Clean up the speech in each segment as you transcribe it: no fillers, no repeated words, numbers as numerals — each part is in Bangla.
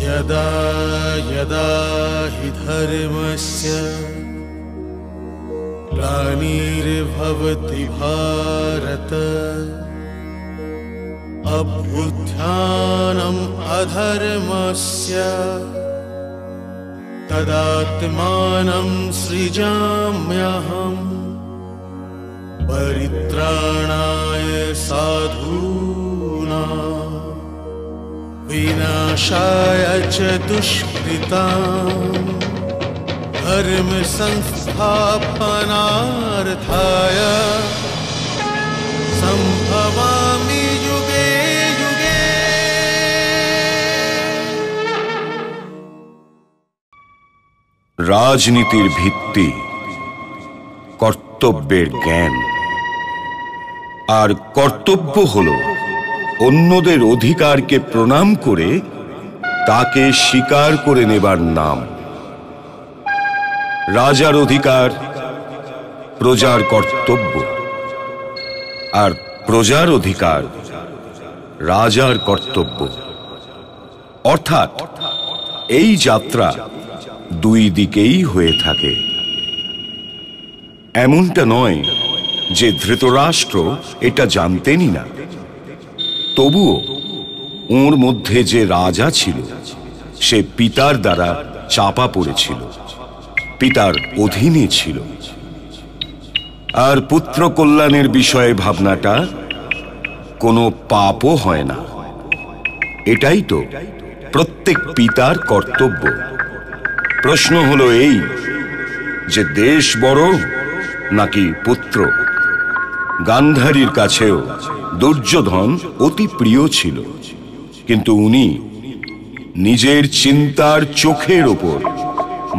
यदा यदा हि धर्मस्य ग्लानिर्भवति भारत अभ्युत्थानम् अधर्मस्य तदात्मानं सृजाम्यहम् परित्राणाय साधूनां विनाशाय च दुष्कृतां धर्म संस्थापनार्थाय संभवामि युगे युगे। রাজনীতির ভিত্তি কর্তব্যের জ্ঞান, আর কর্তব্য হলো অন্যদের অধিকারকে প্রণাম করে তাকে স্বীকার করে নেবার নাম। রাজার অধিকার প্রজার কর্তব্য, আর প্রজার অধিকার রাজার কর্তব্য। অর্থাৎ এই যাত্রা দুই দিকেই হয়ে থাকে। এমনটা নয় যে ধৃতরাষ্ট্র এটা জানতেনই না, তবুও ওর মধ্যে যে রাজা ছিল সে পিতার দ্বারা চাপা পড়েছিল, পিতার অধীনে ছিল। আর পুত্র কল্যাণের বিষয়ে ভাবনাটা কোনো পাপও হয় না। এটাই তো প্রত্যেক পিতার কর্তব্য। প্রশ্ন হলো এই যে দেশ বড় নাকি পুত্র। গান্ধারীর কাছেও দুর্যোধন অতি প্রিয় ছিল, কিন্তু উনি নিজের চিন্তার চোখের ওপর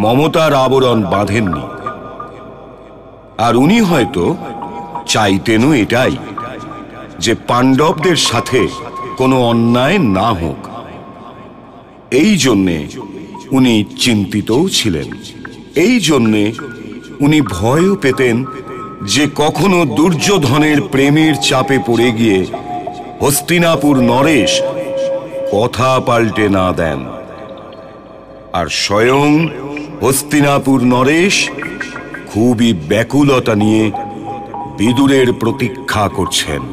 মমতার আবরণ বাঁধেননি। আর উনি হয়তো চাইতেনও এটাই, যে পাণ্ডবদের সাথে কোনো অন্যায় না হোক। এই জন্যে উনি চিন্তিতও ছিলেন। এই জন্যে উনি ভয়ও পেতেন যে কখনো দুর্যোধনের প্রেমের চাপে পড়ে গিয়ে হস্তিনাপুর নরেশ কথা পাল্টে না দেন। আর স্বয়ং হস্তিনাপুর নরেশ খুবই ব্যাকুলতা নিয়ে বিদুরের প্রতীক্ষা করছেন।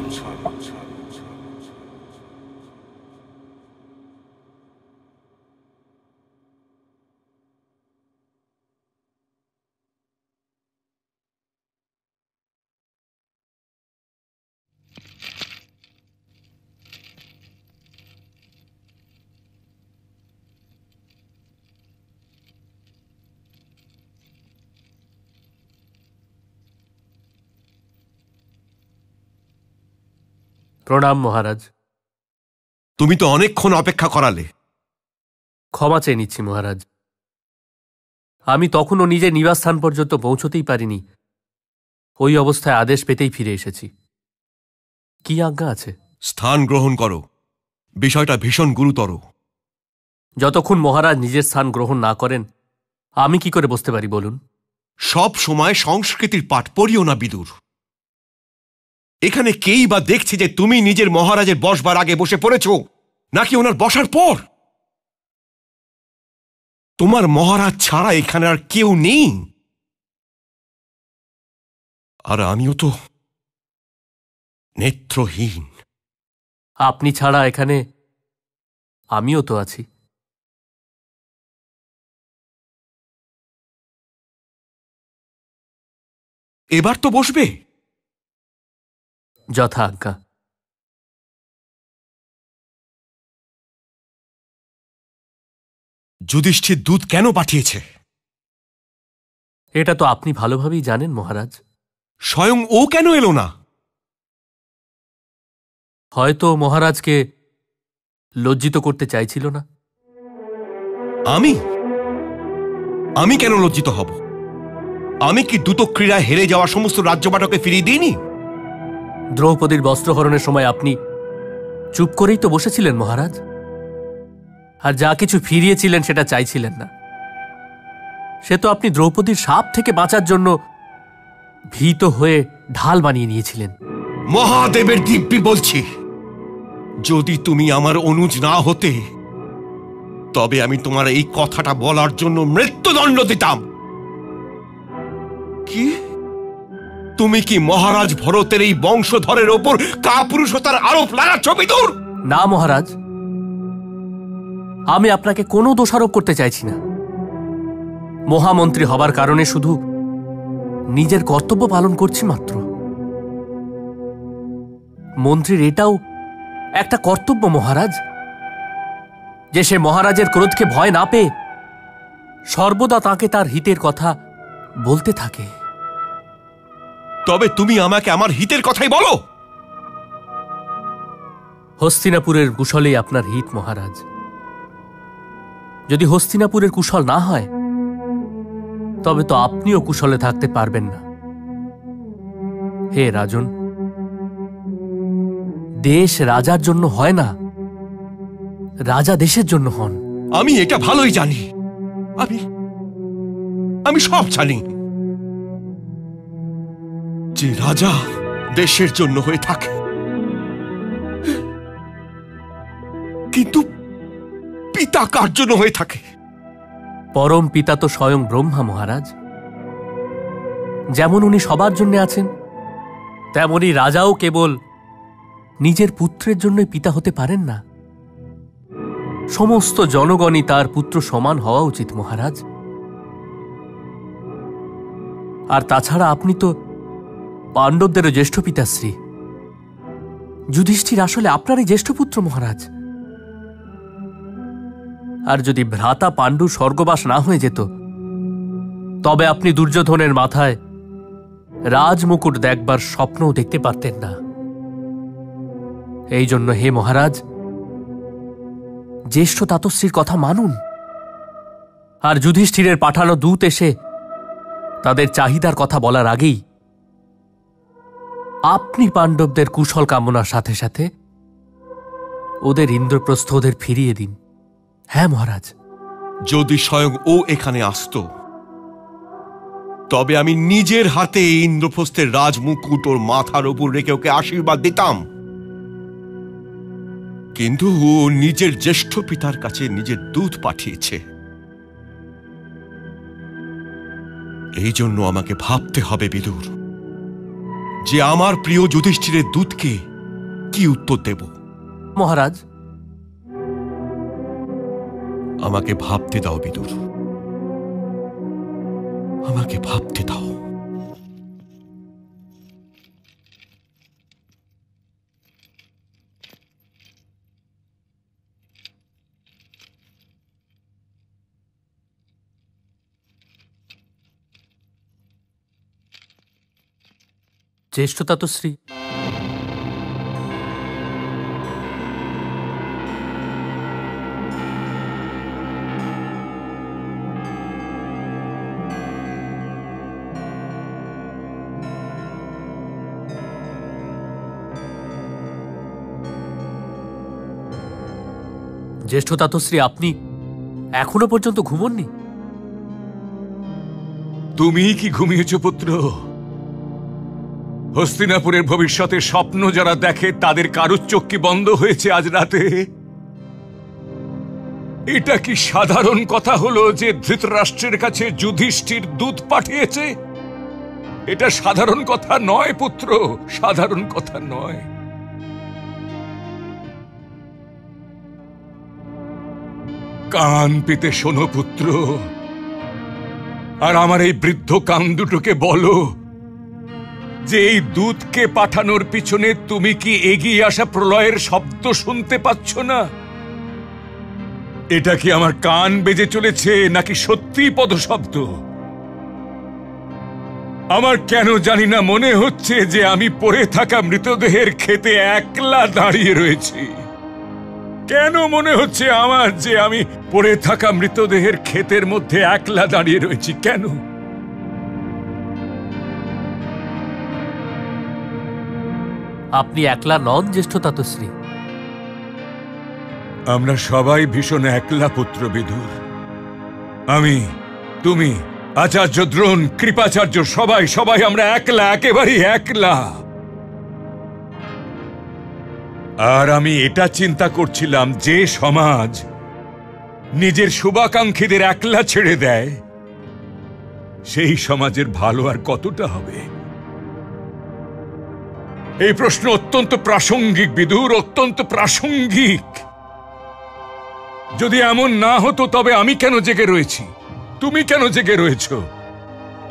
প্রণাম মহারাজ। তুমি তো অনেকক্ষণ অপেক্ষা করালে। ক্ষমা চেয়ে নিচ্ছি মহারাজ, আমি তখনও নিজের নিবাসস্থান পর্যন্ত পৌঁছতেই পারিনি। ওই অবস্থায় আদেশ পেতেই ফিরে এসেছি। কি আজ্ঞা আছে? স্থান গ্রহণ করো, বিষয়টা ভীষণ গুরুতর। যতক্ষণ মহারাজ নিজের স্থান গ্রহণ না করেন আমি কি করে বসতে পারি বলুন? সব সময় সংস্কৃতির পাঠ পড়িও না বিদুর। এখানে কেই বা দেখছে যে তুমি নিজের মহারাজের বসবার আগে বসে পড়েছ নাকি ওনার বসার পর? তোমার মহারাজ ছাড়া এখানে আর কেউ নেই। আর আমিও তো নেত্রহীন। আপনি ছাড়া এখানে আমিও তো আছি। এবার তো বসবে। যথা আজ্ঞা। যুধিষ্ঠির দূত কেন পাঠিয়েছে? এটা তো আপনি ভালোভাবেই জানেন মহারাজ। স্বয়ং ও কেন এলো না? হয়তো মহারাজকে লজ্জিত করতে চাইছিল না। আমি কেন লজ্জিত হব? আমি কি দ্রুতক্রীড়ায় হেরে যাওয়া সমস্ত রাজ্যবাটকে ফিরিয়ে দিইনি? দ্রৌপদীর বস্ত্রহরণের সময় আপনি চুপ করেই তো বসেছিলেন মহারাজ, আর যা কিছু ফিরিয়েছিলেন সেটা চাইছিলেন না। সে তো আপনি দ্রৌপদীর শাপ থেকে বাঁচার জন্য ভীত হয়ে ঢাল বানিয়ে নিয়েছিলেন। মহাদেবের দিব্যি বলছি, যদি তুমি আমার অনুজ না হতে তবে আমি তোমার এই কথাটা বলার জন্য মৃত্যুদণ্ড দিতাম। কি তুমি কি মহারাজ ভরতের এই বংশধরের ওপর কাপুরুষতার আরোপ লাগাচ্ছ বিদুর? না মহারাজ, আমি আপনাকে কোনো দোষারোপ করতে চাইছি না। মহামন্ত্রী হবার কারণে শুধু নিজের কর্তব্য পালন করছি মাত্র। মন্ত্রীর এটাও একটা কর্তব্য মহারাজ, যে সে মহারাজের ক্রোধকে ভয় না পেয়ে সর্বদা তাকে তার হিতের কথা বলতে থাকে। তবে তুমি আমাকে আমার হিতের কথাই বলো। হস্তিনাপুরের কুশলেই আপনার হিত মহারাজ। যদি হস্তিনাপুরের কুশল না হয় তবে তো আপনিও কুশলে থাকতে পারবেন না। হে রাজন, দেশ রাজার জন্য হয় না, রাজা দেশের জন্য হন। আমি এটা ভালোই জানি, আমি সব জানি যে রাজা দেশের জন্য হয়ে থাকে, কিন্তু পিতা কার জন্য হয়ে থাকে? পরম পিতা তো স্বয়ং ব্রহ্মা মহারাজ। যেমন উনি সবার জন্য আছেন, তেমনি রাজাও কেবল নিজের পুত্রের জন্যই পিতা হতে পারেন না। সমস্ত জনগণই তার পুত্র সমান হওয়া উচিত মহারাজ। আর তাছাড়া আপনি তো পাণ্ডবদেরও জ্যেষ্ঠ পিতাশ্রী। যুধিষ্ঠির আসলে আপনারই জ্যেষ্ঠ পুত্র মহারাজ। আর যদি ভ্রাতা পাণ্ডু স্বর্গবাস না হয়ে যেত তবে আপনি দুর্যোধনের মাথায় রাজমুকুট দেখবার স্বপ্নও দেখতে পারতেন না। এই জন্য হে মহারাজ, জ্যেষ্ঠ তাতশ্রীর কথা মানুন। আর যুধিষ্ঠিরের পাঠানো দূত এসে তাদের চাহিদার কথা বলার আগেই আপনি পাণ্ডবদের কুশল কামনার সাথে সাথে ওদের ইন্দ্রপ্রস্থ ওদের ফিরিয়ে দিন। হ্যাঁ মহারাজ। যদি স্বয়ং ও এখানে আসতো তবে আমি নিজের হাতে ইন্দ্রপ্রস্থের রাজমুকুট ওর মাথার উপর রেখে ওকে আশীর্বাদ দিতাম, কিন্তু ও নিজের জ্যেষ্ঠ পিতার কাছে নিজের দূত পাঠিয়েছে। এই জন্য আমাকে ভাবতে হবে বিদুর, যে আমার প্রিয় যুধিষ্ঠিরের দূতকে কি উত্তর দেব। মহারাজ, আমাকে ভাবতে দাও বিদুর, আমাকে ভাবতে দাও। জ্যেষ্ঠ তাতশ্রী, জ্যেষ্ঠ তাতশ্রী, আপনি এখনো পর্যন্ত ঘুমোননি? তুমি কি ঘুমিয়েছ পুত্র? হস্তিনাপুরের ভবিষ্যতের স্বপ্ন যারা দেখে তাদের কারুর চোখ কি বন্ধ হয়েছে আজ রাতে? এটা কি সাধারণ কথা হলো যে ধৃতরাষ্ট্রের কাছে যুধিষ্ঠির দূত পাঠিয়েছে? এটা সাধারণ কথা নয় পুত্র, সাধারণ কথা নয়। কান পেতে শোনো পুত্র, আর আমার এই বৃদ্ধ কান দুটোকে বলো যে এই দূতকে পাঠানোর পিছনে তুমি কি এগিয়ে আসা প্রলয়ের শব্দ শুনতে পাচ্ছ না? এটা কি আমার কান বেজে চলেছে নাকি সত্যি পদশব্দ? আমার কেন জানি না মনে হচ্ছে যে আমি পড়ে থাকা মৃতদেহের ক্ষেতে একলা দাঁড়িয়ে রয়েছি। কেন মনে হচ্ছে আমার যে আমি পড়ে থাকা মৃতদেহের ক্ষেতের মধ্যে একলা দাঁড়িয়ে রয়েছি? কেন? আপনি একলা নন জ্যেষ্ঠ তাতশ্রী। আমরা সবাই ভীষণ একলা পুত্র বিদুর। আমি, তুমি, আচার্য দ্রোণ, কৃপাচার্য, সবাই সবাই আমরা একলা, একেবারেই একলা। আর আমি এটা চিন্তা করছিলাম, যে সমাজ নিজের শুভাকাঙ্ক্ষীদের একলা ছেড়ে দেয়, সেই সমাজের ভালো আর কতটা হবে? এই প্রশ্ন অত্যন্ত প্রাসঙ্গিক বিদুর, অত্যন্ত প্রাসঙ্গিক। যদি এমন না হতো তবে আমি কেন জেগে রয়েছি? তুমি কেন জেগে রয়েছ?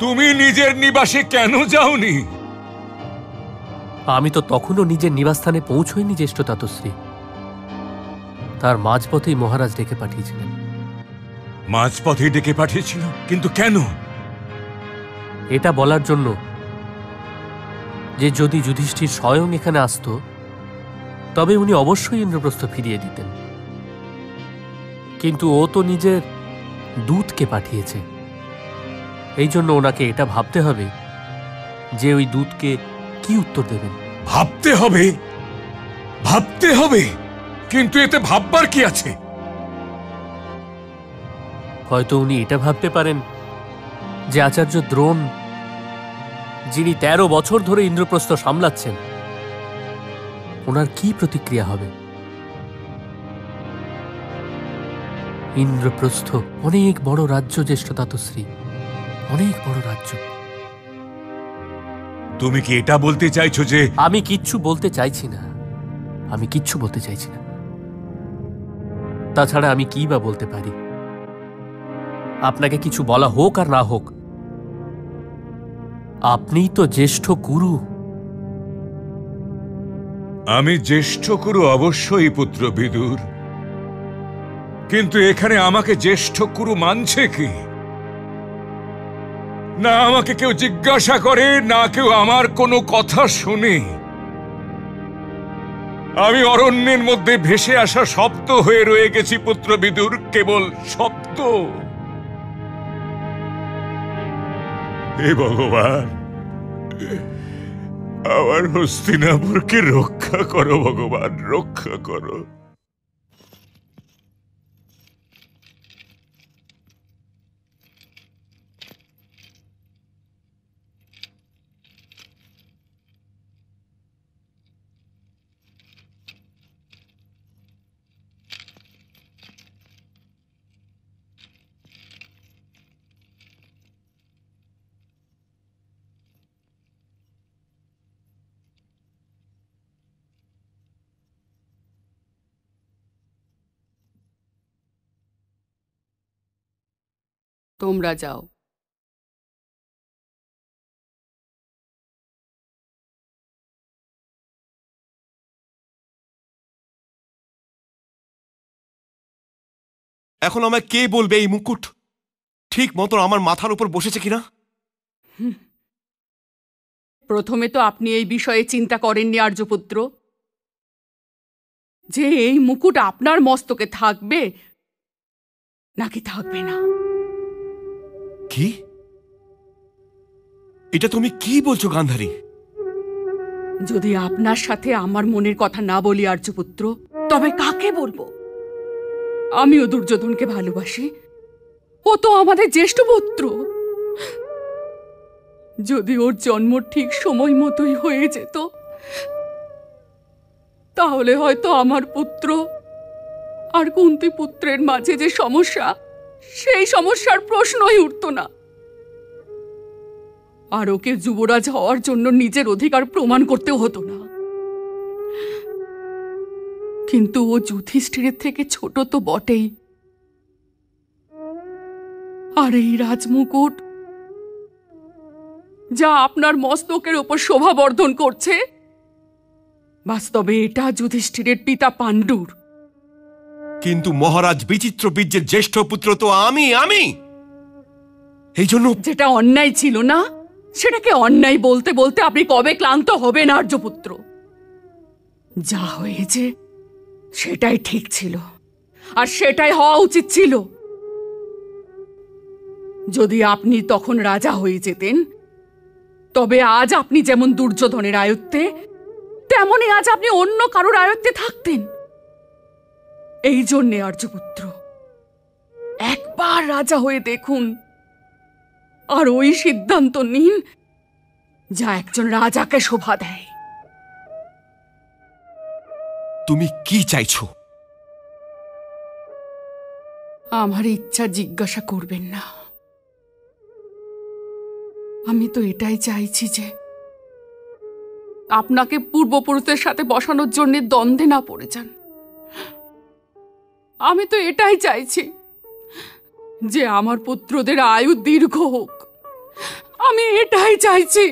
তুমি নিজের নিবাসে কেন যাওনি? আমি তো তখনও নিজের নিবাসস্থানে পৌঁছইনি জ্যেষ্ঠ তাতশ্রী। তার মাঝপথেই মহারাজ ডেকে পাঠিয়েছিলেন। মাঝপথে ডেকে পাঠিয়েছিল? কিন্তু কেন? এটা বলার জন্য যে যদি যুধিষ্ঠির স্বয়ং এখানে আসত তবে উনি অবশ্যই ইন্দ্রপ্রস্থ ফিরিয়ে দিতেন। কিন্তু ও তো নিজের দূতকে পাঠিয়েছে। এই জন্য ওনাকে এটা ভাবতে হবে যে ওই দূতকে কি উত্তর দেবেন। ভাবতে হবে? ভাবতে হবে? কিন্তু এতে ভাববার কি আছে? হয়তো উনি এটা ভাবতে পারেন যে আচার্য দ্রোণ, যিনি 13 বছর ধরে ইন্দ্রপ্রস্থ সামলাচ্ছেন, ওনার কি প্রতিক্রিয়া হবে। ইন্দ্রপ্রস্থ অনেক বড় রাজ্য জ্যেষ্ঠ তাতশ্রী, অনেক বড় রাজ্য। তুমি কি এটা বলতে চাইছো যে? আমি কিচ্ছু বলতে চাইছি না, আমি কিচ্ছু বলতে চাইছি না। তাছাড়া আমি কি বা বলতে পারি? আপনাকে কিছু বলা হোক আর না হোক, আপনিই তো জ্যেষ্ঠ গুরু। আমি জ্যেষ্ঠ গুরু অবশ্যই পুত্র বিদুর, কিন্তু এখানে আমাকে জ্যেষ্ঠ গুরু মানছে কি? না আমাকে কেউ জিজ্ঞাসা করে, না কেউ আমার কোনো কথা শুনে। আমি অরণ্যের মধ্যে ভেসে আসা শব্দ হয়ে রয়ে গেছি পুত্র বিদুর, কেবল শব্দ। হে ভগবান, আমার হস্তিনাপুরকে রক্ষা করো ভগবান, রক্ষা করো। তোমরা যাও। এখন আমায় কে বলবে এই মুকুট ঠিক মতো আমার মাথার উপর বসেছে কিনা? প্রথমে তো আপনি এই বিষয়ে চিন্তা করেননি আর্যপুত্র, যে এই মুকুট আপনার মস্তকে থাকবে নাকি থাকবে না। কি? এটা তুমি কি বলছো গান্ধারী? যদি আপনার সাথে আমার মনের কথা না বলি আর্যপুত্র, তবে কাকে বলবো? আমিও দুর্যোধনকে ভালোবাসি, ও তো আমাদের জ্যেষ্ঠ পুত্র। যদি ওর জন্ম ঠিক সময় মতোই হয়ে যেত, তাহলে হয়তো আমার পুত্র আর কুন্তী পুত্রের মাঝে যে সমস্যা, সেই সমস্যার প্রশ্নই উঠত না। আর ওকে যুবরাজ হওয়ার জন্য নিজের অধিকার প্রমাণ করতেও হতো না। কিন্তু ও যুধিষ্ঠিরের থেকে ছোট তো বটেই, আর এই রাজমুকুট যা আপনার মস্তকের ওপর শোভাবর্ধন করছে, বাস্তবে এটা যুধিষ্ঠিরের পিতা পাণ্ডুর। কিন্তু মহারাজ বিচিত্র বীর্যের জ্যেষ্ঠ পুত্র তো আমি। এই জন্য যেটা অন্যায় ছিল না, সেটাকে অন্যায় বলতে বলতে আপনি কবে ক্লান্ত হবেন আর্যপুত্র? যা হয়েছে সেটাই ঠিক ছিল, আর সেটাই হওয়া উচিত ছিল। যদি আপনি তখন রাজা হয়ে যেতেন, তবে আজ আপনি যেমন দুর্যোধনের আয়ত্তে, তেমনি আজ আপনি অন্য কারোর আয়ত্তে থাকতেন। এই জন্যে আর্যপুত্র, একবার রাজা হয়ে দেখুন, আর ওই সিদ্ধান্ত নিন যা একজন রাজাকে শোভা দেয়। তুমি কি চাইছো? আমার ইচ্ছা জিজ্ঞাসা করবেন না। আমি তো এটাই চাইছি যে আপনাকে পূর্বপুরুষদের সাথে বসানোর জন্য দ্বন্দ্বে না পড়ে যান। আমি তো এটাই চাইছি যে আমার পুত্রদের আয়ু দীর্ঘ হোক। আমি এটাই চাইছি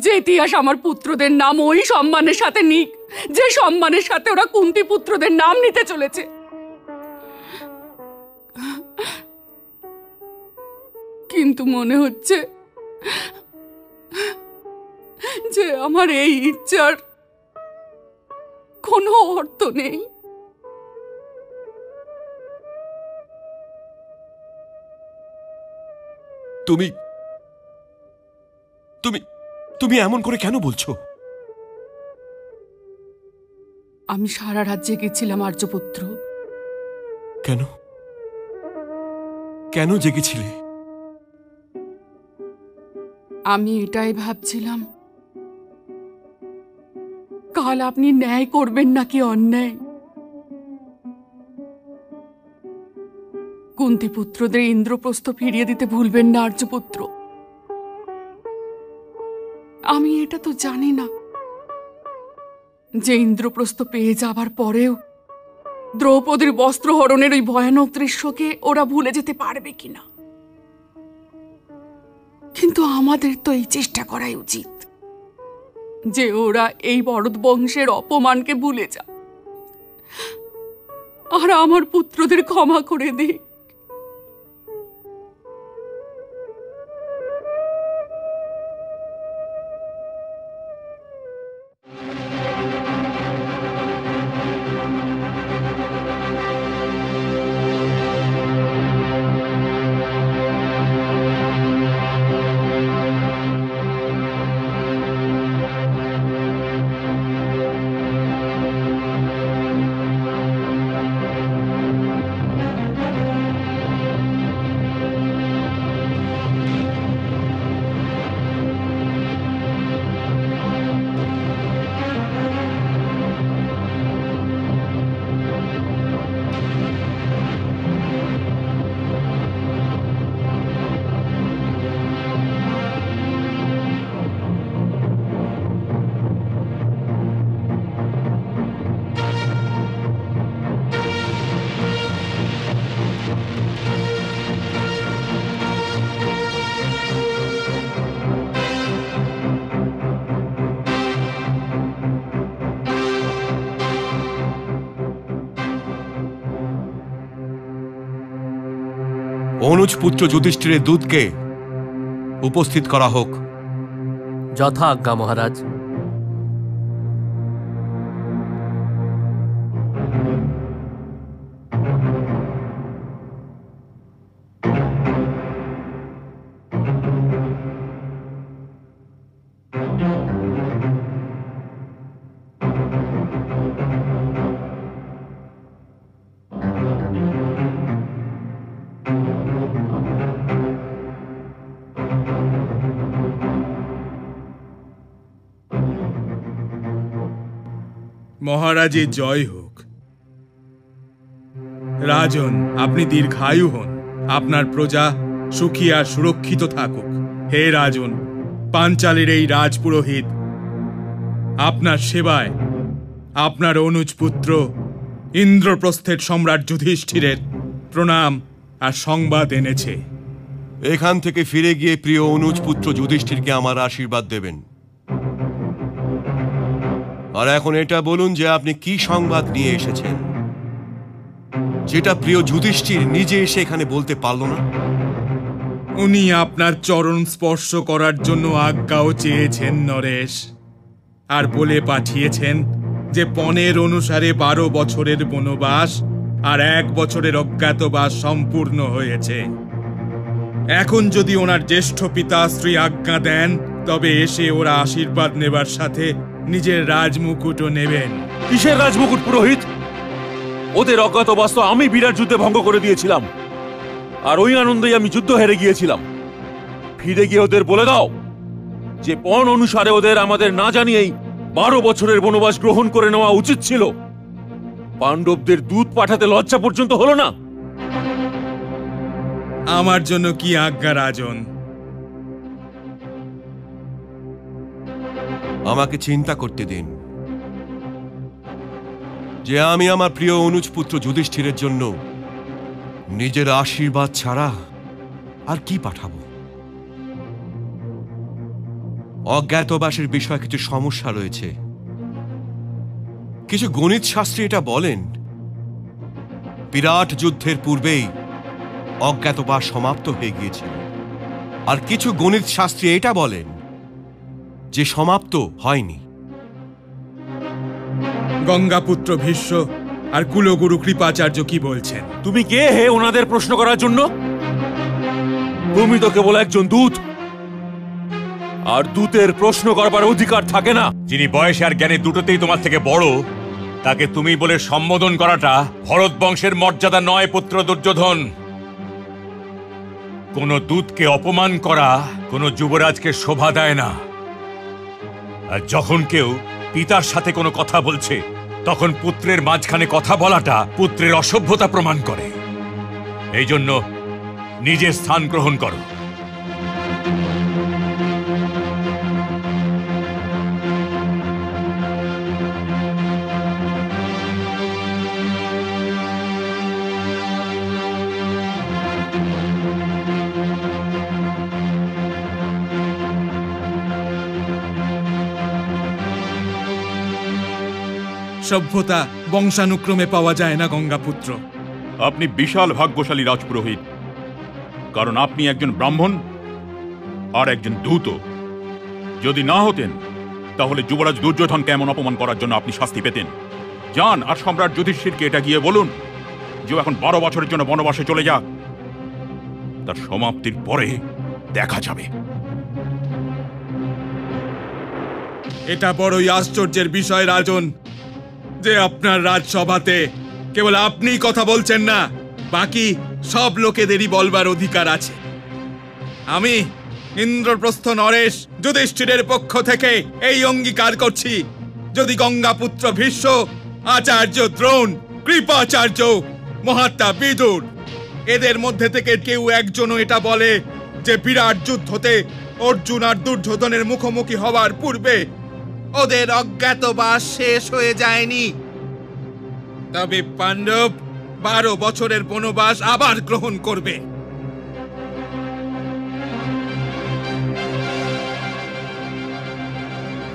যে ইতিহাস আমার পুত্রদের নাম ওই সম্মানের সাথে নিক, যে সম্মানের সাথে ওরা কুন্তী পুত্রদের নাম নিতে চলেছে। কিন্তু মনে হচ্ছে যে আমার এই ইচ্ছার কোনো অর্থ নেই। তুমি তুমি তুমি এমন করে কেন বলছো? আমি সারা রাত জেগেছিলাম আর্যপুত্র। কেন কেন জেগেছিলে? আমি এটাই ভাবছিলাম, কাল আপনি ন্যায় করবেন নাকি অন্যায়। কুন্তী পুত্রদের ইন্দ্রপ্রস্থ ফিরিয়ে দিতে ভুলবেন না আর্যপুত্র। আমি এটা তো জানি না যে ইন্দ্রপ্রস্থ পেয়ে যাবার পরেও দ্রৌপদীর বস্ত্রহরণের ওই ভয়ানক দৃশ্যকে ওরা ভুলে যেতে পারবে কিনা। কিন্তু আমাদের তো এই চেষ্টা করাই উচিত যে ওরা এই ভরত বংশের অপমানকে ভুলে যা, আর আমার পুত্রদের ক্ষমা করে দিক। অনুজ পুত্র যুধিষ্ঠিরের দূতকে উপস্থিত করা হোক। যথা আজ্ঞা মহারাজ। মহারাজের জয় হোক। রাজন, আপনি দীর্ঘায়ু হন, আপনার প্রজা সুখী আর সুরক্ষিত থাকুক। হে রাজন, পাঞ্চালের এই রাজপুরোহিত আপনার সেবায় আপনার অনুজ পুত্র ইন্দ্রপ্রস্থের সম্রাট যুধিষ্ঠিরের প্রণাম আর সংবাদ এনেছে। এখান থেকে ফিরে গিয়ে প্রিয় অনুজ পুত্র যুধিষ্ঠিরকে আমার আশীর্বাদ দেবেন। আর এখন এটা বলুন যে আপনি কি সংবাদ নিয়ে এসেছেন, যেটা প্রিয় যুধিষ্ঠির নিজে এসে এখানে বলতে পারল না। উনি আপনার চরণ স্পর্শ করার জন্য আজ্ঞাও চেয়েছেন নরেশ, আর বলে পাঠিয়েছেন যে পণের অনুসারে 12 বছরের বনবাস আর 1 বছরের অজ্ঞাতবাস সম্পূর্ণ হয়েছে। এখন যদি ওনার জ্যেষ্ঠ পিতাশ্রী আজ্ঞা দেন তবে এসে ওরা আশীর্বাদ নেবার সাথে নিজের রাজমুকুটও নেবেন। কিসের রাজমুকুট পুরোহিত? ওদের অজ্ঞাতবাস তো আমি বিরাট যুদ্ধে ভঙ্গ করে দিয়েছিলাম, আর ওই আনন্দেই আমি যুদ্ধ হেরে গিয়েছিলাম। ফিরে গিয়ে ওদের বলে দাও যে পণ অনুসারে ওদের আমাদের না জানিয়েই 12 বছরের বনবাস গ্রহণ করে নেওয়া উচিত ছিল। পাণ্ডবদের দূত পাঠাতে লজ্জা পর্যন্ত হলো না। আমার জন্য কি আজ্ঞা রাজন? আমাকে চিন্তা করতে দিন যে আমি আমার প্রিয় অনুজ পুত্র যুধিষ্ঠিরের জন্য নিজের আশীর্বাদ ছাড়া আর কি পাঠাবো। অজ্ঞাতবাসের বিষয়ে কিছু সমস্যা রয়েছে। কিছু গণিত শাস্ত্রী এটা বলেন বিরাট যুদ্ধের পূর্বেই অজ্ঞাতবাস সমাপ্ত হয়ে গিয়েছিল, আর কিছু গণিত শাস্ত্রী এটা বলেন যে সমাপ্ত হয়নি। গঙ্গাপুত্র ভীষ্ম আর কুলগুরু কৃপাচার্য কি বলছেন? তুমি কে হে ওনাদের প্রশ্ন করার জন্য? তুমি তো কেবল একজন দূত, আর দূতের প্রশ্ন করবার অধিকার থাকে না। যিনি বয়সে আর জ্ঞানে দুটোতেই তোমার থেকে বড়, তাকে তুমি বলে সম্বোধন করাটা ভরত বংশের মর্যাদা নয় পুত্র দুর্যোধন। কোন দূতকে অপমান করা কোন যুবরাজকে শোভা দেয় না। আর যখন কেউ পিতার সাথে কোনো কথা বলছে, তখন পুত্রের মাঝখানে কথা বলাটা পুত্রের অসভ্যতা প্রমাণ করে। এই জন্য নিজের স্থান গ্রহণ করো। সভ্যতা বংশানুক্রমে পাওয়া যায় না গঙ্গাপুত্র। আপনি বিশাল ভাগ্যশালী রাজপুরোহিত, কারণ আপনি একজন ব্রাহ্মণ আর একজন দূত। যদি না হতেন তাহলে যুবরাজ দুর্যোধনকে এমন অপমান করার জন্য আপনি শাস্তি পেতেন। যান আর সম্রাট যুধিষ্ঠিরকে এটা গিয়ে বলুন যে এখন 12 বছরের জন্য বনবাসে চলে যাক। তার সমাপ্তির পরে দেখা যাবে। এটা বড়ই আশ্চর্যের বিষয় রাজন যে আপনার রাজসভাতে কেবল আপনিই কথা বলছেন না, বাকি সব লোকেদেরই বলবার অধিকার আছে। আমি ইন্দ্রপ্রস্থ নরেশ যুধিষ্ঠিরের পক্ষ থেকে এই অঙ্গীকার করছি, যদি গঙ্গাপুত্র ভীষ্ম, আচার্য দ্রোণ, কৃপাচার্য, মহাত্মা বিদুর এদের মধ্যে থেকে কেউ একজনও এটা বলে যে বিরাট যুদ্ধতে অর্জুন আর দুর্যোধনের মুখোমুখি হওয়ার পূর্বে ওদের অজ্ঞাতবাস শেষ হয়ে যায়নি, তবে পাণ্ডব 12 বছরের বনবাস আবার গ্রহণ করবে।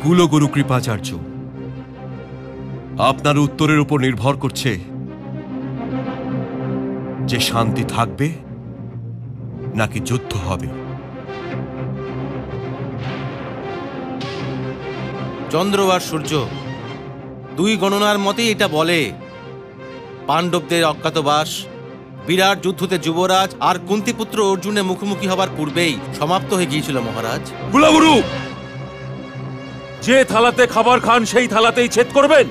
কুলগুরু কৃপাচার্য, আপনার উত্তরের উপর নির্ভর করছে যে শান্তি থাকবে নাকি যুদ্ধ হবে। চন্দ্র আর সূর্য দুই গণনার মতেই এটা বলে পাণ্ডবদের অজ্ঞাতবাস বিরাট যুদ্ধতে যুবরাজ আর কুন্তিপুত্র অর্জুনের মুখোমুখি হবার পূর্বেই সমাপ্ত হয়ে গিয়েছিল মহারাজ। কুলগুরু, যে থালাতে খাবার খান সেই থালাতেই ছেদ করবেন।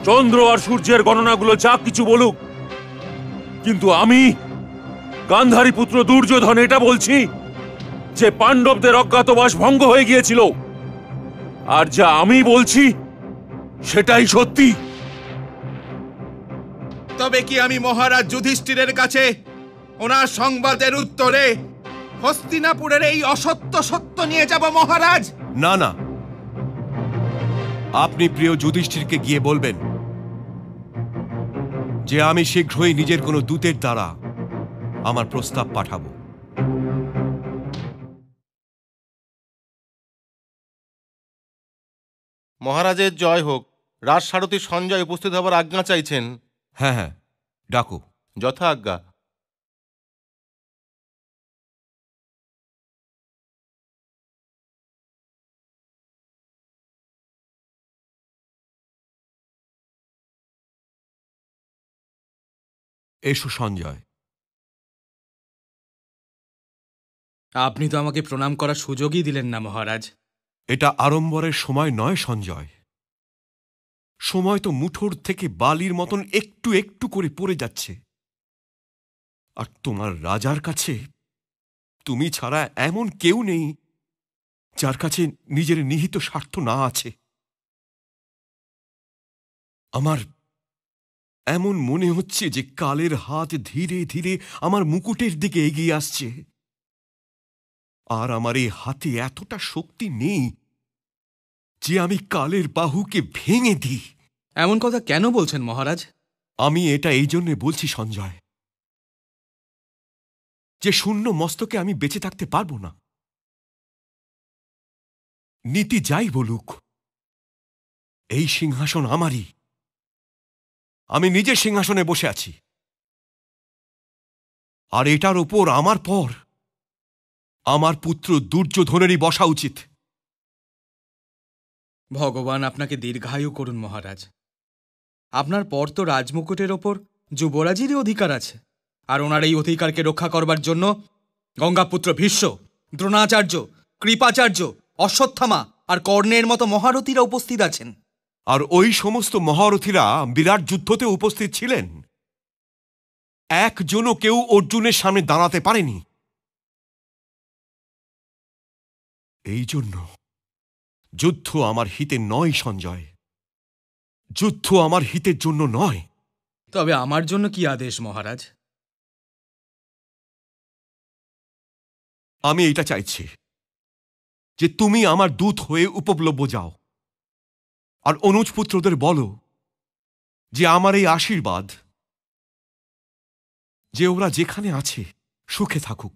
চন্দ্র আর সূর্যের গণনাগুলো যা কিছু বলুক, কিন্তু আমি গান্ধারী পুত্র দুর্যোধন এটা বলছি যে পাণ্ডবদের অজ্ঞাতবাস ভঙ্গ হয়ে গিয়েছিল, আর যা আমি বলছি সেটাই সত্যি। তবে কি আমি মহারাজ যুধিষ্ঠিরের কাছে ওনার সংবাদের উত্তরে হস্তিনাপুরের এই অসত্য সত্য নিয়ে যাব মহারাজ? না না, আপনি প্রিয় যুধিষ্ঠিরকে গিয়ে বলবেন যে আমি শীঘ্রই নিজের কোনো দূতের দ্বারা আমার প্রস্তাব পাঠাবো। মহারাজের জয় হোক। রাজসারথী সঞ্জয় উপস্থিত হবার আজ্ঞা চাইছেন। হ্যাঁ হ্যাঁ, ডাকো। যথা আজ্ঞা। এসো সঞ্জয়। আপনি তো আমাকে প্রণাম করার সুযোগই দিলেন না মহারাজ। এটা আড়ম্বরের সময় নয় সঞ্জয়। সময় তো মুঠোর থেকে বালির মতন একটু একটু করে পড়ে যাচ্ছে। আর তোমার রাজার কাছে তুমি ছাড়া এমন কেউ নেই যার কাছে নিজের নিহিত স্বার্থ না আছে। আমার এমন মনে হচ্ছে যে কালের হাত ধীরে ধীরে আমার মুকুটের দিকে এগিয়ে আসছে, আর আমার এই হাতে এতটা শক্তি নেই যে আমি কালের বাহুকে ভেঙে দিই। এমন কথা কেন বলছেন মহারাজ? আমি এটা এই জন্যে বলছি সঞ্জয়, যে শূন্য মস্তকে আমি বেঁচে থাকতে পারবো না। নীতি যাই বলুক, এই সিংহাসন আমারই। আমি নিজের সিংহাসনে বসে আছি, আর এটার ওপর আমার পর আমার পুত্র দুর্যোধনেরই বসা উচিত। ভগবান আপনাকে দীর্ঘায়ু করুন মহারাজ। আপনার পর তো রাজমুকুটের ওপর যুবরাজেরই অধিকার আছে, আর ওনার এই অধিকারকে রক্ষা করবার জন্য গঙ্গাপুত্র ভীষ্ম, দ্রোণাচার্য, কৃপাচার্য, অশ্বত্থামা আর কর্ণের মতো মহারথীরা উপস্থিত আছেন। আর ওই সমস্ত মহারথীরা বিরাট যুদ্ধতে উপস্থিত ছিলেন। একজনও কেউ অর্জুনের সামনে দাঁড়াতে পারেনি। এই জন্য যুদ্ধ আমার হিতে নয় সঞ্জয়, যুদ্ধ আমার হিতের জন্য নয়। তবে আমার জন্য কি আদেশ মহারাজ? আমি এটা চাইছি যে তুমি আমার দূত হয়ে উপলব্ধ যাও, আর অনুজ পুত্রদের বলো যে আমার এই আশীর্বাদ যে ওরা যেখানে আছে সুখে থাকুক।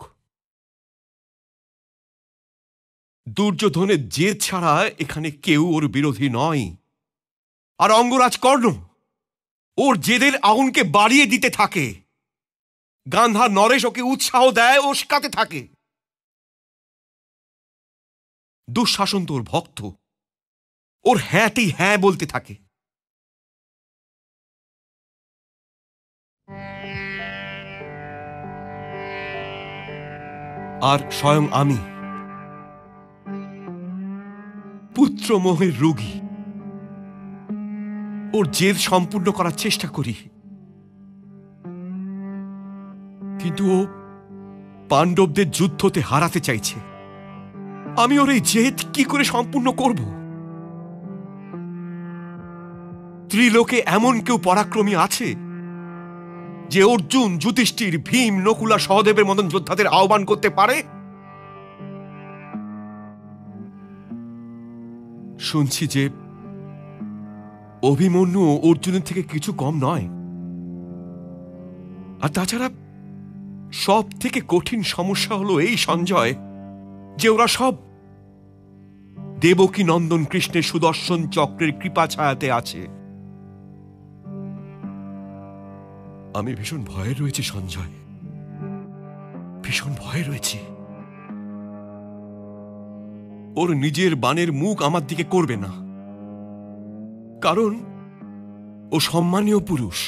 দুর্যোধনের জেদ ছাড়া এখানে কেউ ওর বিরোধী নয়। আর অঙ্গরাজ কর্ণ ওর জেদের আগুনকে বাড়িয়ে দিতে থাকে। গান্ধার নরেশ ওকে উৎসাহ দেয়, ও শেখাতে থাকে। দুঃশাসন তোর ভক্ত, ওর হ্যাঁতেই হ্যাঁ বলতে থাকে। আর স্বয়ং আমি পুত্রমোহের রোগী, ওর জেদ সম্পূর্ণ করার চেষ্টা করি, কিন্তু ও পাণ্ডবদের যুদ্ধতে হারাতে চাইছে। আমি ওর এই জেদ কি করে সম্পূর্ণ করব? ত্রিলোকে এমন কেউ পরাক্রমী আছে যে অর্জুন, যুধিষ্ঠির, ভীম, নকুলা, সহদেবের মতন যোদ্ধাদের আহ্বান করতে পারে? শুনছি যে অভিমন্যু অর্জুনের থেকে কিছু কম নয়। আর তাছাড়া সব থেকে কঠিন সমস্যা হলো এই সঞ্জয়, যে ওরা সব দেবকী নন্দন কৃষ্ণের সুদর্শন চক্রের কৃপা ছায়াতে আছে। আমি ভীষণ ভয়ে রয়েছি সঞ্জয়, ভীষণ ভয়ে রয়েছি। ওর নিজের বাণের মুখ আমার দিকে করবে না, কারণ ও সম্মানীয় পুরুষ।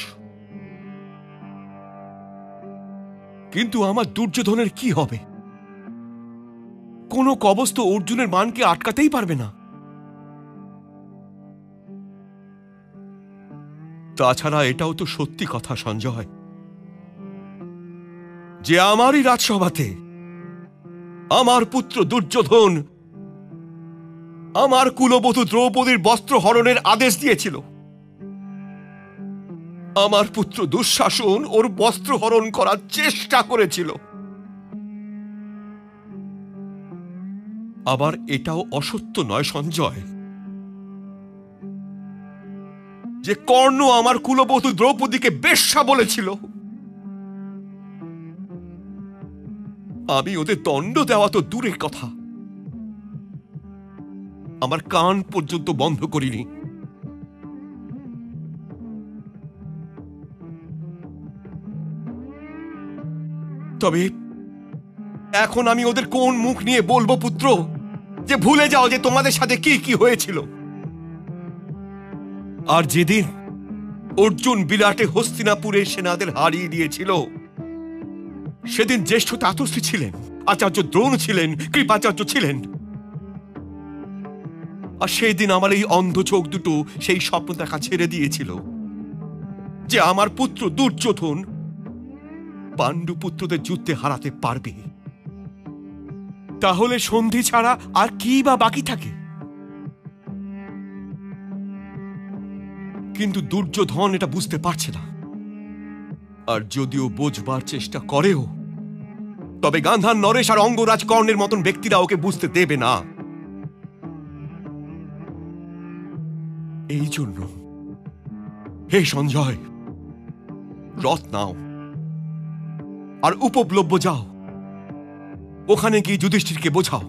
কিন্তু আমার দুর্যোধনের কি হবে? কোনো কবচ অর্জুনের বাণকে আটকাতেই পারবে না। তাছাড়া এটাও তো সত্যি কথা সঞ্জয়, যে আমারই রাজসভাতে আমার পুত্র দুর্যোধন আমার কুলবধূ দ্রৌপদীর বস্ত্র হরণের আদেশ দিয়েছিল। আমার পুত্র দুঃশাসন ওর বস্ত্র হরণ করার চেষ্টা করেছিল। আবার এটাও অসত্য নয় সঞ্জয় যে কর্ণ আমার কুলবধূ দ্রৌপদীকে বেশ্যা বলেছিল। আমি ওদের দণ্ড দেওয়া তো দূরের কথা, আমার কান পর্যন্ত বন্ধ করিনি। তবে এখন আমি ওদের কোন মুখ নিয়ে বলবো পুত্র যে ভুলে যাও যে তোমাদের সাথে কি কি হয়েছিল? আর যেদিন অর্জুন বিরাটে হস্তিনাপুরের সেনাদের হারিয়ে দিয়েছিল, সেদিন জ্যেষ্ঠ তাতশ্রী ছিলেন, আচার্য দ্রোণ ছিলেন, কৃপাচার্য ছিলেন। আর সেই দিন আমার এই অন্ধ চোখ দুটো সেই স্বপ্ন দেখা ছেড়ে দিয়েছিল যে আমার পুত্র দুর্যোধন পাণ্ডু পুত্রদের যুদ্ধে হারাতে পারবে। তাহলে সন্ধি ছাড়া আর কি বা বাকি থাকে? কিন্তু দুর্যোধন এটা বুঝতে পারছে না, আর যদিও বোঝবার চেষ্টা করেও তবে গান্ধার, নরেশ আর অঙ্গরাজ কর্ণের মতন ব্যক্তিরা ওকে বুঝতে দেবে না। এই জন্য হে সঞ্জয়, রথ নাও আর উপপ্লব্য যাও, ওখানে গিয়ে যুধিষ্ঠিরকে বোঝাও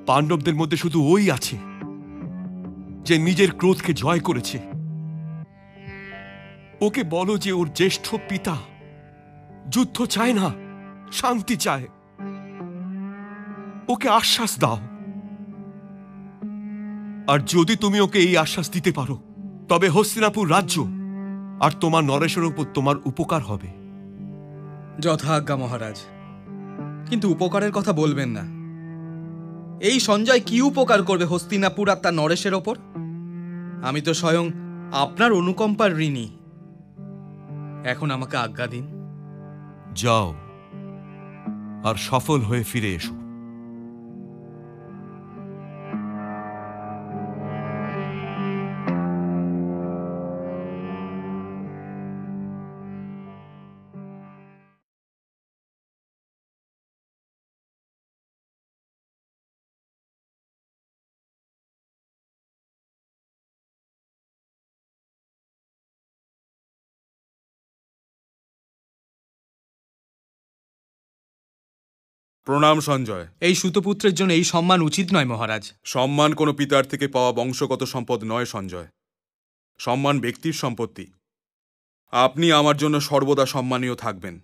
পাণ্ডবদের মধ্যে শুধু ওই আছে যে নিজের ক্রোধকে জয় করেছে। ওকে বলো যে ওর জ্যেষ্ঠ পিতা যুদ্ধ চায় না, শান্তি চায়। ওকে আশ্বাস দাও, আর যদি তুমি ওকে এই আশ্বাস দিতে পারো তবে হস্তিনাপুর রাজ্য আর তোমার নরেশের উপর তোমার উপকার হবে। যথাজ্ঞা মহারাজ, কিন্তু উপকারের কথা বলবেন না। এই সঞ্জয় কি উপকার করবে হস্তিনাপুর আর তার নরেশের ওপর? আমি তো স্বয়ং আপনার অনুকম্পার ঋণী। এখন আমাকে আজ্ঞা দিন। যাও আর সফল হয়ে ফিরে এসো। প্রণাম সঞ্জয়। এই সুতপুত্রের জন্য এই সম্মান উচিত নয় মহারাজ। সম্মান কোনো পিতার থেকে পাওয়া বংশগত সম্পদ নয় সঞ্জয়, সম্মান ব্যক্তির সম্পত্তি। আপনি আমার জন্য সর্বদা সম্মানীয় থাকবেন,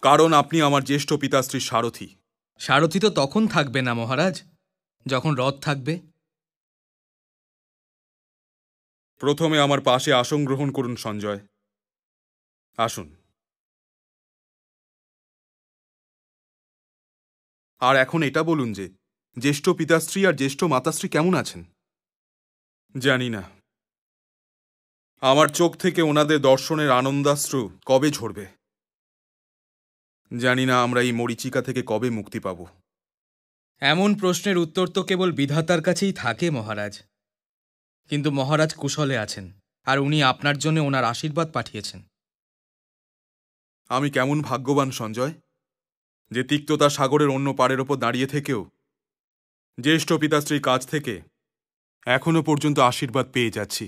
কারণ আপনি আমার জ্যেষ্ঠ পিতাশ্রীর সারথি। সারথি তো তখন থাকবে না মহারাজ যখন রথ থাকবে। প্রথমে আমার পাশে আসন গ্রহণ করুন সঞ্জয়, আসুন। আর এখন এটা বলুন যে জ্যেষ্ঠ পিতাশ্রী আর জ্যেষ্ঠ মাতাশ্রী কেমন আছেন? জানি না আমার চোখ থেকে ওনাদের দর্শনের আনন্দাশ্রু কবে ঝরবে। জানি না আমরা এই মরীচিকা থেকে কবে মুক্তি পাব। এমন প্রশ্নের উত্তর তো কেবল বিধাতার কাছেই থাকে মহারাজ। কিন্তু মহারাজ কুশলে আছেন, আর উনি আপনার জন্য ওনার আশীর্বাদ পাঠিয়েছেন। আমি কেমন ভাগ্যবান সঞ্জয় যে তিক্ততা সাগরের অন্য পাড়ের ওপর দাঁড়িয়ে থেকেও জ্যেষ্ঠ পিতাশ্রীর কাছ থেকে এখনো পর্যন্ত আশীর্বাদ পেয়ে যাচ্ছি।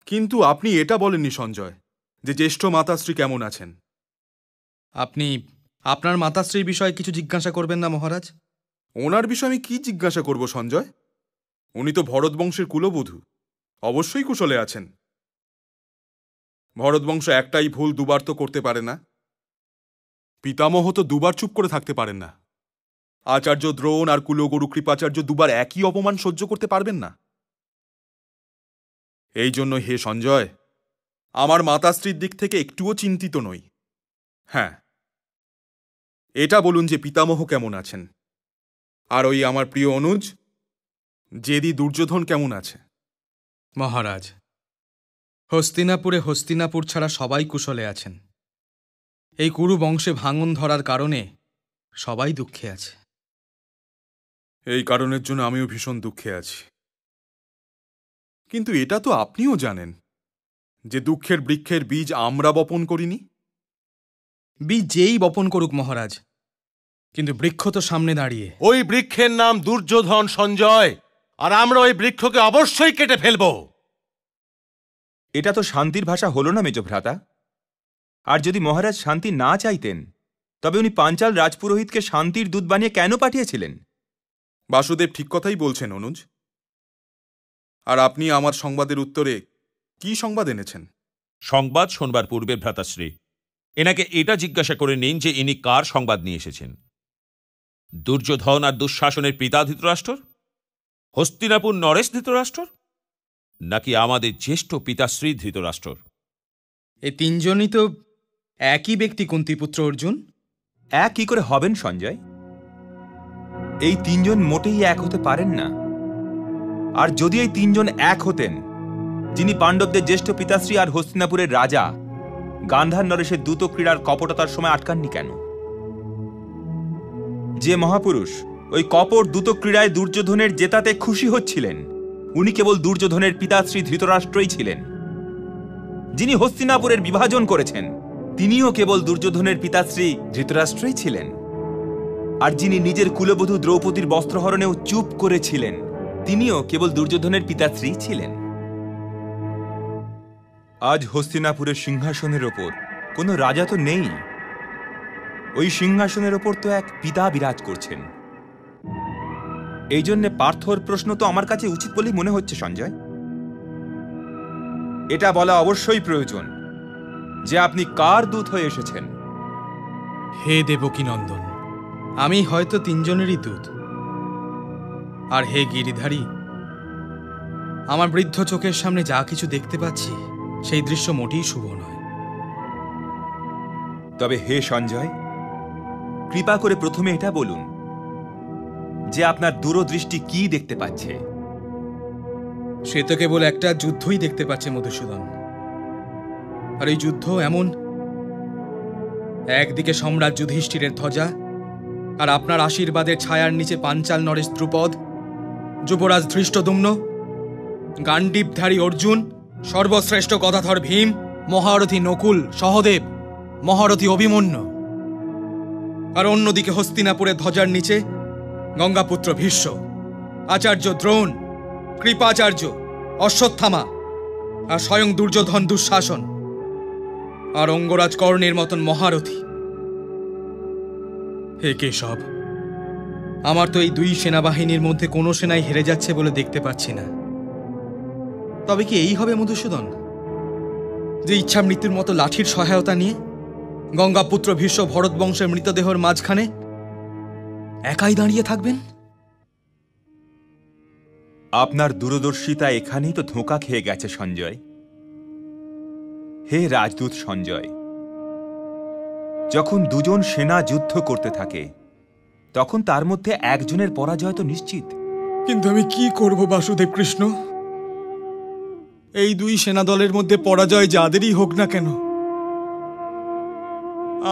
কিন্তু আপনি এটা বলেননি সঞ্জয় যে জ্যেষ্ঠ মাতাশ্রী কেমন আছেন। আপনি আপনার মাতাশ্রীর বিষয়ে কিছু জিজ্ঞাসা করবেন না মহারাজ? ওনার বিষয়ে আমি কি জিজ্ঞাসা করব সঞ্জয়? উনি তো ভরতবংশের কুলবধূ, অবশ্যই কুশলে আছেন। ভরতবংশ একটাই ভুল দুবার তো করতে পারে না। পিতামহ তো দুবার চুপ করে থাকতে পারেন না। আচার্য দ্রোণ আর কুলগুরু কৃপাচার্য দুবার একই অপমান সহ্য করতে পারবেন না। এই জন্য হে সঞ্জয়, আমার মাতাশ্রীর দিক থেকে একটুও চিন্তিত নই। হ্যাঁ, এটা বলুন যে পিতামহ কেমন আছেন, আর ওই আমার প্রিয় অনুজ জেদি দুর্যোধন কেমন আছে? মহারাজ, হস্তিনাপুরে হস্তিনাপুর ছাড়া সবাই কুশলে আছেন। এই কুরু বংশে ভাঙন ধরার কারণে সবাই দুঃখে আছে। এই কারণের জন্য আমিও ভীষণ দুঃখে আছি। কিন্তু এটা তো আপনিও জানেন যে দুঃখের বৃক্ষের বীজ আমরা বপন করিনি। বীজ যেই বপন করুক মহারাজ, কিন্তু বৃক্ষ তো সামনে দাঁড়িয়ে। ওই বৃক্ষের নাম দুর্যোধন সঞ্জয়, আর আমরা ওই বৃক্ষকে অবশ্যই কেটে ফেলব। এটা তো শান্তির ভাষা হলো না মেজ ভ্রাতা। আর যদি মহারাজ শান্তি না চাইতেন তবে উনি পাঞ্চাল রাজপুরোহিতকে শান্তির দূত বানিয়ে কেন পাঠিয়েছিলেন? বাসুদেব ঠিক কথাই বলছেন অনুজ। আর আপনি আমার সংবাদের উত্তরে কি সংবাদ এনেছেন? সংবাদ শোনবার পূর্বে ভ্রাতাশ্রী এনাকে এটা জিজ্ঞাসা করে নিন যে ইনি কার সংবাদ নিয়ে এসেছেন। দুর্যোধন আর দুঃশাসনের পিতা ধৃতরাষ্ট্র, হস্তিনাপুর নরেশ ধৃতরাষ্ট্র, নাকি আমাদের জ্যেষ্ঠ পিতাশ্রী ধৃতরাষ্ট্রর? এই তিনজনই তো একই ব্যক্তি কুন্তিপুত্র অর্জুন। এক কি করে হবেন সঞ্জয়? এই তিনজন মোটেই এক হতে পারেন না। আর যদি এই তিনজন এক হতেন, যিনি পাণ্ডবদের জ্যেষ্ঠ পিতাশ্রী আর হস্তিনাপুরের রাজা, গান্ধার নরেশের দ্রুত ক্রীড়ার কপটতার সময় আটকাননি কেন? যে মহাপুরুষ ওই কপট দ্রুত ক্রীড়ায় দুর্যোধনের জেতাতে খুশি হচ্ছিলেন, উনি কেবল দুর্যোধনের পিতাশ্রী ধৃতরাষ্ট্রই ছিলেন। যিনি হস্তিনাপুরের বিভাজন করেছেন, তিনিও কেবল দুর্যোধনের পিতাশ্রী ধৃতরাষ্ট্রই ছিলেন। আর যিনি নিজের কুলবধূ দ্রৌপদীর বস্ত্রহরণেও চুপ করেছিলেন, তিনিও কেবল দুর্যোধনের পিতাশ্রী ছিলেন। আজ হস্তিনাপুরের সিংহাসনের ওপর কোনো রাজা তো নেই। ওই সিংহাসনের ওপর তো এক পিতা বিরাজ করছেন। এই জন্য পার্থর প্রশ্ন তো আমার কাছে উচিত বলেই মনে হচ্ছে সঞ্জয়। এটা বলা অবশ্যই প্রয়োজন যে আপনি কার দূত হয়ে এসেছেন। হে দেবকী নন্দন, আমি হয়তো তিনজনেরই দূত। আর হে গিরিধারী, আমার বৃদ্ধ চোখের সামনে যা কিছু দেখতে পাচ্ছি সেই দৃশ্য মোটেই শুভ নয়। তবে হে সঞ্জয়, কৃপা করে প্রথমে এটা বলুন যে আপনার দূরদৃষ্টি কি দেখতে পাচ্ছে। সে তো কেবল একটা যুদ্ধই দেখতে পাচ্ছে মধুসূদন। আর এই যুদ্ধ এমন, একদিকে সম্রাট যুধিষ্ঠিরের ধ্বজা, আর আপনার আশীর্বাদের ছায়ার নিচে পাঞ্চাল নরেশ দ্রুপদ, যুবরাজ ধৃষ্টদ্যুম্ন, গান্ডীবধারী অর্জুন, সর্বশ্রেষ্ঠ গদাধর ভীম, মহারথী নকুল সহদেব, মহারথী অভিমন্যু। আর অন্যদিকে হস্তিনাপুরের ধ্বজার নিচে গঙ্গাপুত্র ভীষ্ম, আচার্য দ্রোণ, কৃপাচার্য, অশ্বত্থামা, আর স্বয়ং দুর্যোধন দুঃশাসন, আর অঙ্গরাজ কর্ণের মতন মহারথী। হে কেশব, আমার তো এই দুই সেনাবাহিনীর মধ্যে কোনো সেনাই হেরে যাচ্ছে বলে দেখতে পাচ্ছি না। তবে কি এই হবে মধুসূদন, যে ইচ্ছা মৃত্যুর মতো লাঠির সহায়তা নিয়ে গঙ্গাপুত্র ভীষ্ম ভরত বংশের মৃতদেহর মাঝখানে একাই দাঁড়িয়ে থাকবেন? আপনার দূরদর্শিতা এখানেই তো ধোঁকা খেয়ে গেছে সঞ্জয়। হে রাজদূত সঞ্জয়, যখন দুজন সেনা যুদ্ধ করতে থাকে তখন তার মধ্যে একজনের পরাজয় তো নিশ্চিত। কিন্তু আমি কি করব বাসুদেব কৃষ্ণ? এই দুই সেনাদলের মধ্যে পরাজয় যাদেরই হোক না কেন,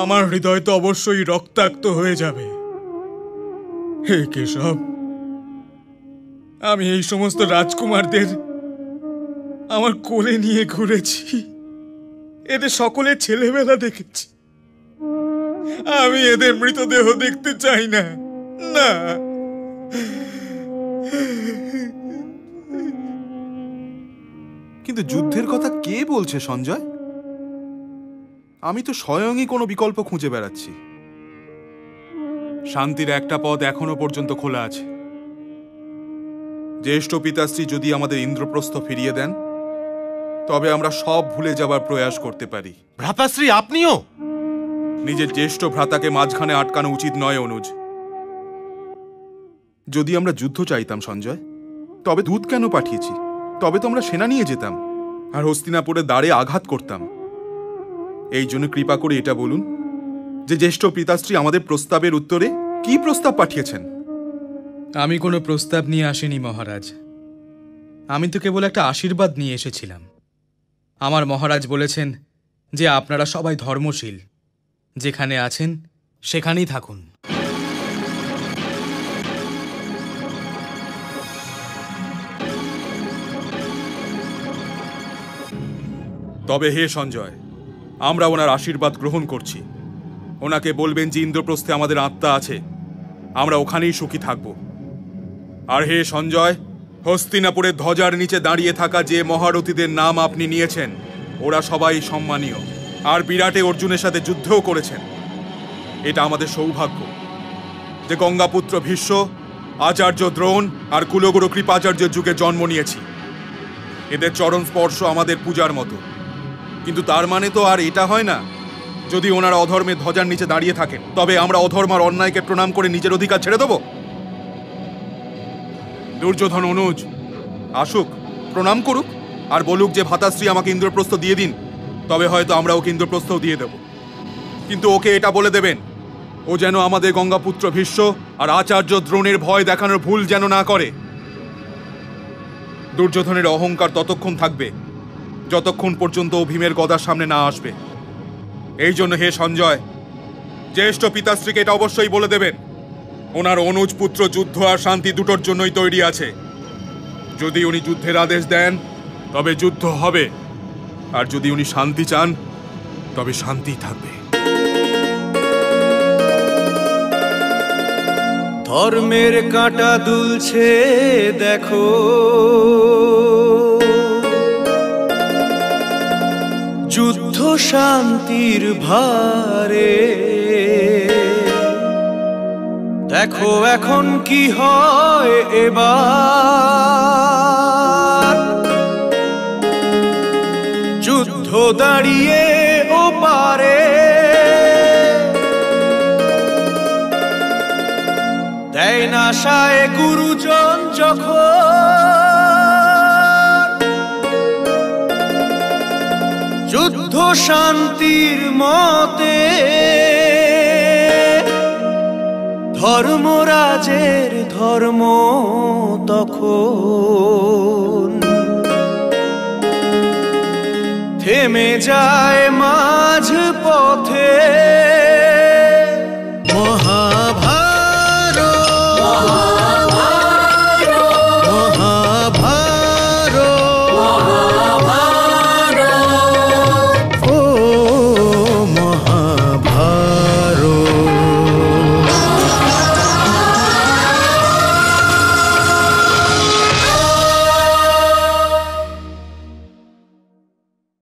আমার হৃদয় তো অবশ্যই রক্তাক্ত হয়ে যাবে। হে কেশব, আমি এই সমস্ত রাজকুমারদের আমার কোলে নিয়ে ঘুরেছি, এদের সকলের ছেলেবেলা দেখেছি। আমি এদের মৃতদেহ দেখতে চাই না। না, কিন্তু যুদ্ধের কথা কে বলছে সঞ্জয়? আমি তো স্বয়ংই কোনো বিকল্প খুঁজে বেড়াচ্ছি। শান্তির একটা পথ এখনো পর্যন্ত খোলা আছে। জ্যেষ্ঠ পিতাশ্রী যদি আমাদের ইন্দ্রপ্রস্থ ফিরিয়ে দেন, তবে আমরা সব ভুলে যাবার প্রয়াস করতে পারি। ভ্রাতাশ্রী, আপনিও? নিজের জ্যেষ্ঠ ভ্রাতাকে মাঝখানে আটকানো উচিত নয় অনুজ। যদি আমরা যুদ্ধ চাইতাম সঞ্জয়, তবে দূত কেন পাঠিয়েছি? তবে তো আমরা সেনা নিয়ে যেতাম আর হস্তিনাপুরের দ্বারে আঘাত করতাম। এই জন্য কৃপা করে এটা বলুন যে জ্যেষ্ঠ পিতাশ্রী আমাদের প্রস্তাবের উত্তরে কি প্রস্তাব পাঠিয়েছেন? আমি কোনো প্রস্তাব নিয়ে আসিনি মহারাজ। আমি তো কেবল একটা আশীর্বাদ নিয়ে এসেছিলাম। আমার মহারাজ বলেছেন যে আপনারা সবাই ধর্মশীল, যেখানে আছেন সেখানেই থাকুন। তবে হে সঞ্জয়, আমরা ওনার আশীর্বাদ গ্রহণ করছি। ওনাকে বলবেন যে ইন্দ্রপ্রস্থে আমাদের আত্মা আছে, আমরা ওখানেই সুখী থাকব। আর হে সঞ্জয়, হস্তিনাপুরের ধ্বজার নিচে দাঁড়িয়ে থাকা যে মহারথীদের নাম আপনি নিয়েছেন, ওরা সবাই সম্মানীয়, আর বিরাটে অর্জুনের সাথে যুদ্ধও করেছেন। এটা আমাদের সৌভাগ্য যে গঙ্গাপুত্র ভীষ্ম, আচার্য দ্রোণ আর কুলগুরু কৃপাচার্যের যুগে জন্ম নিয়েছি। এদের চরণ স্পর্শ আমাদের পূজার মতো। কিন্তু তার মানে তো আর এটা হয় না, যদি ওনারা অধর্মের ধ্বজার নিচে দাঁড়িয়ে থাকেন, তবে আমরা অধর্ম আর অন্যায়কে প্রণাম করে নিজের অধিকার ছেড়ে দেব? দুর্যোধন অনুজ আসুক, প্রণাম করুক। আর বলুক যে ভ্রাতাশ্রী আমাকে ইন্দ্রপ্রস্থ দিয়ে দিন, তবে হয়তো আমরা ওকে ইন্দ্রপ্রস্থও দিয়ে দেব। কিন্তু ওকে এটা বলে দেবেন, ও যেন আমাদের গঙ্গাপুত্র ভীষ্ম আর আচার্য দ্রোণের ভয় দেখানোর ভুল যেন না করে। দুর্যোধনের অহংকার ততক্ষণ থাকবে যতক্ষণ পর্যন্ত ও ভীমের গদার সামনে না আসবে। এই জন্য হে সঞ্জয়, জ্যেষ্ঠ পিতাশ্রীকে এটা অবশ্যই বলে দেবেন, ওনার অনুজ পুত্র যুদ্ধ আর শান্তি দুটোর জন্যই তৈরি আছে। যদি উনি যুদ্ধের আদেশ দেন তবে যুদ্ধ হবে, আর যদি উনি শান্তি চান তবে শান্তি থাকবে। ধর্মের কাঁটা দুলছে দেখো, যুদ্ধ শান্তির ভারে, দেখো এখন কি হয় এবার। যুদ্ধ দাঁড়িয়ে ও পারে, দেয় না সায় গুরুজন যখন, যুদ্ধ শান্তির মতে ধর্মরাজের ধর্ম তখন থেমে যায় মাঝ পথে।